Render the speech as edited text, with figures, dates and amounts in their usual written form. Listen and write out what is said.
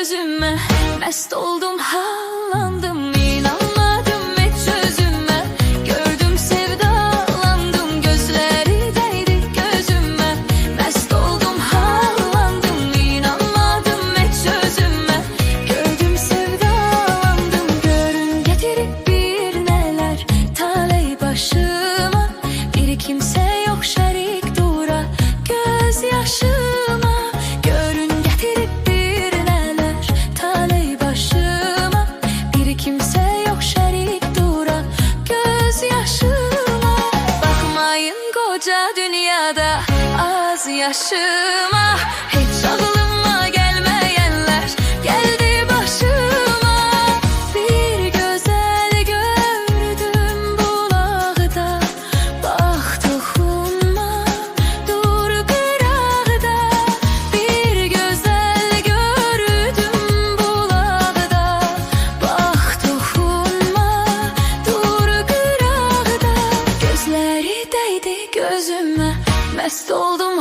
gözüme. Mest oldum, hallandım, inanmadım hiç özüme. Gördüm, sevdalandım, gözleri değdi gözüme. Mest oldum, hallandım, inanmadım hiç özüme. Gördüm, sevdalandım, görün getirip bir neler taley başıma. Bir kimse yok şerik dura gözyaşıma. Görün getirip bir neler taley başıma. Bir kimse yok şerik dura gözyaşıma. Bakmayın koca dünyada az yaşıma. Hiç aklıma gelmeyenler geldi başıma. Bir güzel gördüm bulakta, bak dokunma dur kırağda. Bir güzel gördüm bulakta, bak dokunma dur kırağda. Gözleri değdi gözüme, mest oldum,